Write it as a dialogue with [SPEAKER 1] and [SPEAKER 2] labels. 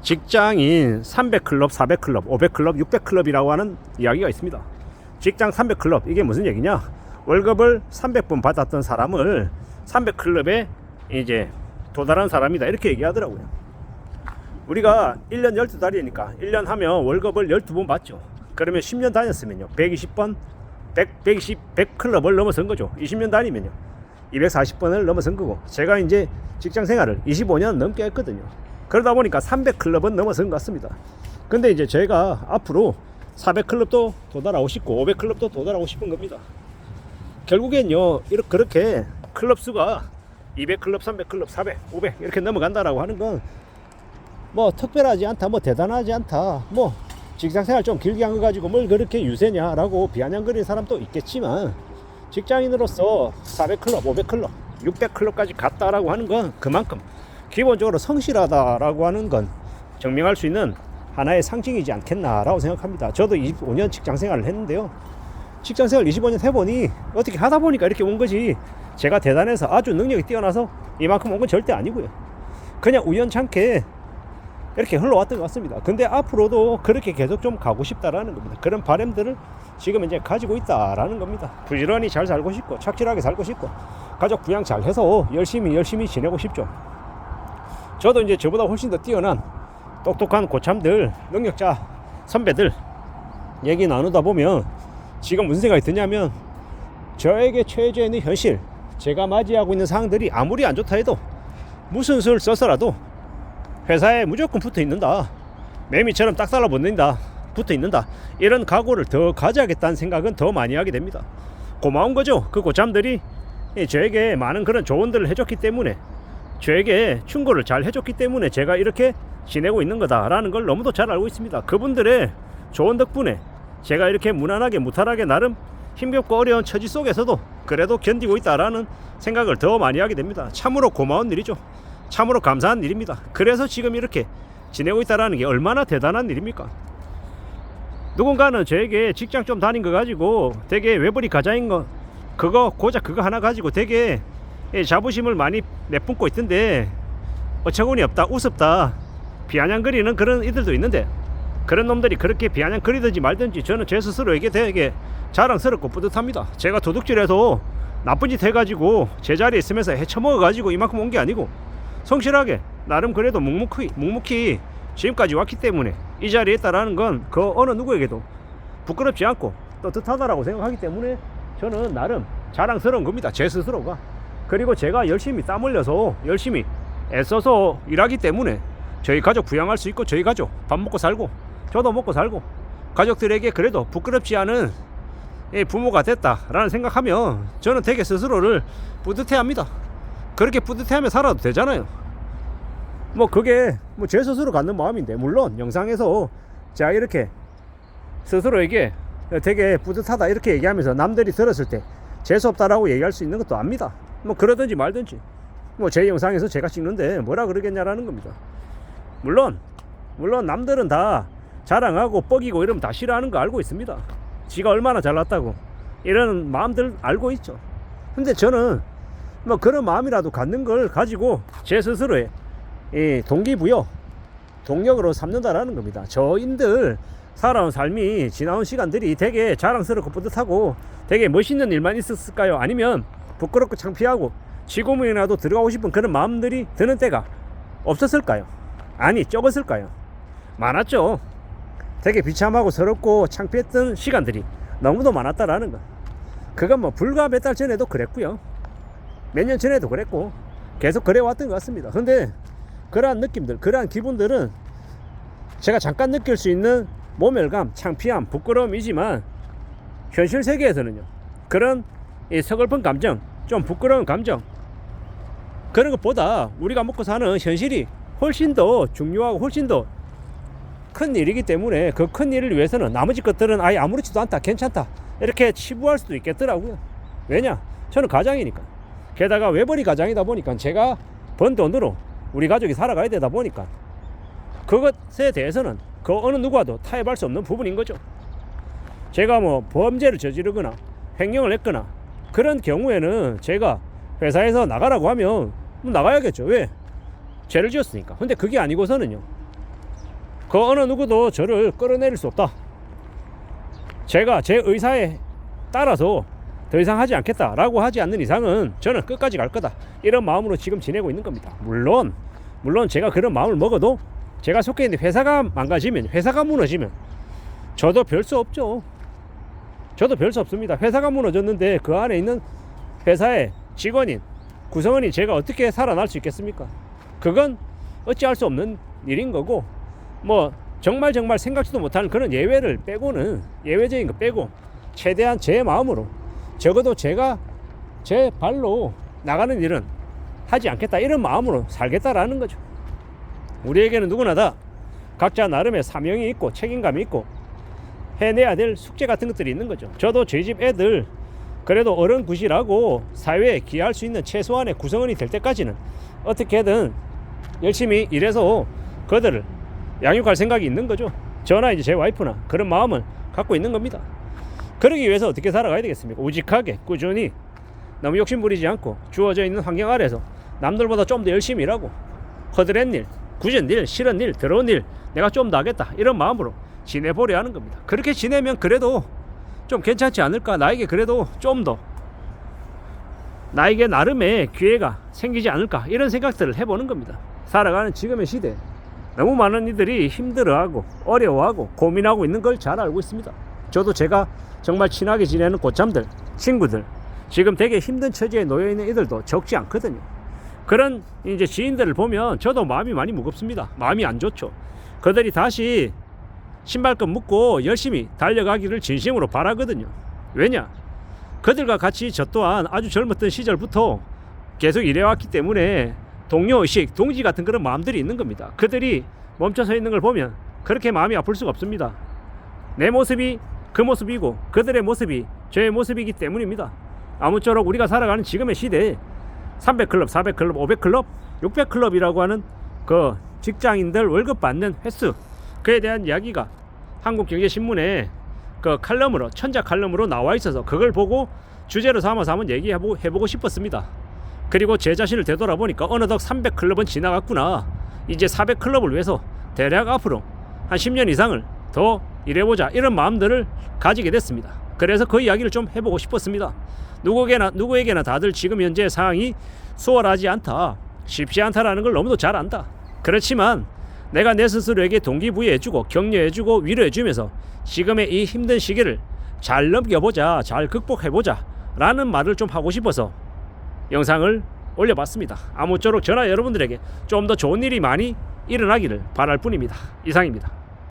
[SPEAKER 1] 직장인 300클럽, 400클럽, 500클럽, 600클럽이라고 하는 이야기가 있습니다. 직장 300클럽, 이게 무슨 얘기냐? 월급을 300번 받았던 사람을 300클럽에 이제 도달한 사람이다, 이렇게 얘기하더라고요. 우리가 1년 12달이니까 1년 하면 월급을 12번 받죠. 그러면 10년 다녔으면요 120번 100클럽을 넘어선 거죠. 20년 다니면요 240번을 넘어선 거고, 제가 이제 직장 생활을 25년 넘게 했거든요. 그러다 보니까 300클럽은 넘어선 것 같습니다. 근데 이제 제가 앞으로 400클럽도 도달하고 싶고 500클럽도 도달하고 싶은 겁니다. 결국엔요, 그렇게 클럽 수가 200클럽, 300클럽, 400, 500 이렇게 넘어간다라고 하는 건 뭐 특별하지 않다, 뭐 대단하지 않다, 뭐 직장생활 좀 길게 한 거 가지고 뭘 그렇게 유세냐라고 비아냥거리는 사람도 있겠지만, 직장인으로서 400클럽, 500클럽, 600클럽까지 갔다라고 하는 건 그만큼 기본적으로 성실하다라고 하는 건 증명할 수 있는 하나의 상징이지 않겠나라고 생각합니다. 저도 25년 직장생활을 했는데요, 직장생활 25년 해보니 어떻게 하다 보니까 이렇게 온 거지, 제가 대단해서 아주 능력이 뛰어나서 이만큼 온 건 절대 아니고요. 그냥 우연찮게 이렇게 흘러왔던 것 같습니다. 근데 앞으로도 그렇게 계속 좀 가고 싶다라는 겁니다. 그런 바람들을 지금 이제 가지고 있다라는 겁니다. 부지런히 잘 살고 싶고 착실하게 살고 싶고 가족 부양 잘 해서 열심히 지내고 싶죠. 저도 이제 저보다 훨씬 더 뛰어난 똑똑한 고참들, 능력자 선배들 얘기 나누다 보면 지금 무슨 생각이 드냐면, 저에게 처해져 있는 현실, 제가 맞이하고 있는 상황들이 아무리 안 좋다 해도 무슨 수를 써서라도 회사에 무조건 붙어 있는다, 매미처럼 딱 달라붙는다, 붙어 있는다, 이런 각오를 더 가져야겠다는 생각은 더 많이 하게 됩니다. 고마운 거죠. 그 고참들이 저에게 많은 그런 조언들을 해줬기 때문에, 저에게 충고를 잘 해줬기 때문에 제가 이렇게 지내고 있는 거다라는 걸 너무도 잘 알고 있습니다. 그분들의 조언 덕분에 제가 이렇게 무난하게 무탈하게 나름 힘겹고 어려운 처지 속에서도 그래도 견디고 있다라는 생각을 더 많이 하게 됩니다. 참으로 고마운 일이죠. 참으로 감사한 일입니다. 그래서 지금 이렇게 지내고 있다라는 게 얼마나 대단한 일입니까? 누군가는 저에게 직장 좀 다닌 거 가지고 되게 외벌이 가자인 거, 그거 고작 그거 하나 가지고 되게 자부심을 많이 내뿜고 있던데 어처구니 없다, 우습다, 비아냥거리는 그런 이들도 있는데, 그런 놈들이 그렇게 비아냥거리든지 말든지 저는 제 스스로에게 되게 자랑스럽고 뿌듯합니다. 제가 도둑질해서 나쁜 짓 해가지고 제자리에 있으면서 헤쳐먹어가지고 이만큼 온 게 아니고, 성실하게 나름 그래도 묵묵히 지금까지 왔기 때문에 이 자리에 있다라는 건 그 어느 누구에게도 부끄럽지 않고 떳떳하다라고 생각하기 때문에 저는 나름 자랑스러운 겁니다, 제 스스로가. 그리고 제가 열심히 땀 흘려서 열심히 애써서 일하기 때문에 저희 가족 부양할 수 있고, 저희 가족 밥 먹고 살고 저도 먹고 살고 가족들에게 그래도 부끄럽지 않은 부모가 됐다라는 생각하면 저는 되게 스스로를 뿌듯해합니다. 그렇게 뿌듯해하며 살아도 되잖아요. 뭐 그게 뭐 제 스스로 갖는 마음인데, 물론 영상에서 제가 이렇게 스스로에게 되게 뿌듯하다 이렇게 얘기하면서 남들이 들었을 때 재수없다라고 얘기할 수 있는 것도 압니다. 뭐 그러든지 말든지 뭐 제 영상에서 제가 찍는데 뭐라 그러겠냐라는 겁니다. 물론 남들은 다 자랑하고 뻐기고 이러면 다 싫어하는 거 알고 있습니다. 지가 얼마나 잘났다고 이런 마음들 알고 있죠. 근데 저는 뭐 그런 마음이라도 갖는 걸 가지고 제 스스로의 이 동기부여, 동력으로 삼는다라는 겁니다. 저인들 살아온 삶이, 지나온 시간들이 되게 자랑스럽고 뿌듯하고 되게 멋있는 일만 있었을까요? 아니면 부끄럽고 창피하고 지구문이라도 들어가고 싶은 그런 마음들이 드는 때가 없었을까요? 아니, 적었을까요? 많았죠. 되게 비참하고 서럽고 창피했던 시간들이 너무도 많았다라는 거. 그건 뭐 불과 몇 달 전에도 그랬고요, 몇 년 전에도 그랬고 계속 그래왔던 것 같습니다. 근데 그러한 느낌들, 그러한 기분들은 제가 잠깐 느낄 수 있는 모멸감, 창피함, 부끄러움이지만 현실 세계에서는요, 그런 이 서글픈 감정, 좀 부끄러운 감정, 그런 것보다 우리가 먹고 사는 현실이 훨씬 더 중요하고 훨씬 더 큰 일이기 때문에 그 큰 일을 위해서는 나머지 것들은 아예 아무렇지도 않다, 괜찮다 이렇게 치부할 수도 있겠더라고요. 왜냐? 저는 가장이니까. 게다가 외벌이 가장이다 보니까 제가 번 돈으로 우리 가족이 살아가야 되다 보니까 그것에 대해서는 그 어느 누구와도 타협할 수 없는 부분인 거죠. 제가 뭐 범죄를 저지르거나 횡령을 했거나 그런 경우에는 제가 회사에서 나가라고 하면 나가야겠죠. 왜? 죄를 지었으니까. 근데 그게 아니고서는요, 그 어느 누구도 저를 끌어내릴 수 없다. 제가 제 의사에 따라서 더 이상 하지 않겠다라고 하지 않는 이상은 저는 끝까지 갈 거다, 이런 마음으로 지금 지내고 있는 겁니다. 물론 제가 그런 마음을 먹어도 제가 속해 있는 회사가 망가지면, 회사가 무너지면 저도 별 수 없죠. 저도 별 수 없습니다. 회사가 무너졌는데 그 안에 있는 회사의 직원인, 구성원이 제가 어떻게 살아날 수 있겠습니까? 그건 어찌할 수 없는 일인 거고, 뭐 정말 생각지도 못하는 그런 예외를 빼고는, 예외적인 거 빼고 최대한 제 마음으로, 적어도 제가 제 발로 나가는 일은 하지 않겠다, 이런 마음으로 살겠다라는 거죠. 우리에게는 누구나 다 각자 나름의 사명이 있고 책임감이 있고 해내야 될 숙제 같은 것들이 있는 거죠. 저도 저희 집 애들 그래도 어른 구실하고 사회에 기여할 수 있는 최소한의 구성원이 될 때까지는 어떻게든 열심히 일해서 그들을 양육할 생각이 있는 거죠. 저나 이제 제 와이프나 그런 마음을 갖고 있는 겁니다. 그러기 위해서 어떻게 살아가야 되겠습니까? 우직하게 꾸준히, 너무 욕심 부리지 않고 주어져 있는 환경 아래서 남들보다 좀 더 열심히 일하고, 허드렛 일, 굳은 일, 싫은 일, 더러운 일 내가 좀 더 하겠다, 이런 마음으로 지내보려 하는 겁니다. 그렇게 지내면 그래도 좀 괜찮지 않을까, 나에게 그래도 좀 더 나에게 나름의 기회가 생기지 않을까, 이런 생각들을 해보는 겁니다. 살아가는 지금의 시대에 너무 많은 이들이 힘들어하고 어려워하고 고민하고 있는 걸 잘 알고 있습니다. 저도 제가 정말 친하게 지내는 고참들, 친구들, 지금 되게 힘든 처지에 놓여 있는 이들도 적지 않거든요. 그런 이제 지인들을 보면 저도 마음이 많이 무겁습니다. 마음이 안 좋죠. 그들이 다시 신발끈 묶고 열심히 달려가기를 진심으로 바라거든요. 왜냐? 그들과 같이 저 또한 아주 젊었던 시절부터 계속 일해왔기 때문에 동료의식, 동지 같은 그런 마음들이 있는 겁니다. 그들이 멈춰서 있는 걸 보면 그렇게 마음이 아플 수가 없습니다. 내 모습이 그 모습이고 그들의 모습이 저의 모습이기 때문입니다. 아무쪼록 우리가 살아가는 지금의 시대에 300클럽, 400클럽, 500클럽, 600클럽이라고 하는 그 직장인들 월급 받는 횟수, 그에 대한 이야기가 한국경제신문에 그 칼럼으로, 천자 칼럼으로 나와 있어서 그걸 보고 주제로 삼아서 한번 얘기해보고 싶었습니다. 그리고 제 자신을 되돌아보니까 어느덧 300클럽은 지나갔구나. 이제 400클럽을 위해서 대략 앞으로 한 10년 이상을 더 일해보자, 이런 마음들을 가지게 됐습니다. 그래서 그 이야기를 좀 해보고 싶었습니다. 누구에게나 다들 지금 현재 상황이 수월하지 않다, 쉽지 않다라는 걸 너무도 잘 안다. 그렇지만 내가 내 스스로에게 동기부여해주고 격려해주고 위로해주면서 지금의 이 힘든 시기를 잘 넘겨보자, 잘 극복해보자 라는 말을 좀 하고 싶어서 영상을 올려봤습니다. 아무쪼록 저나 여러분들에게 좀 더 좋은 일이 많이 일어나기를 바랄 뿐입니다. 이상입니다.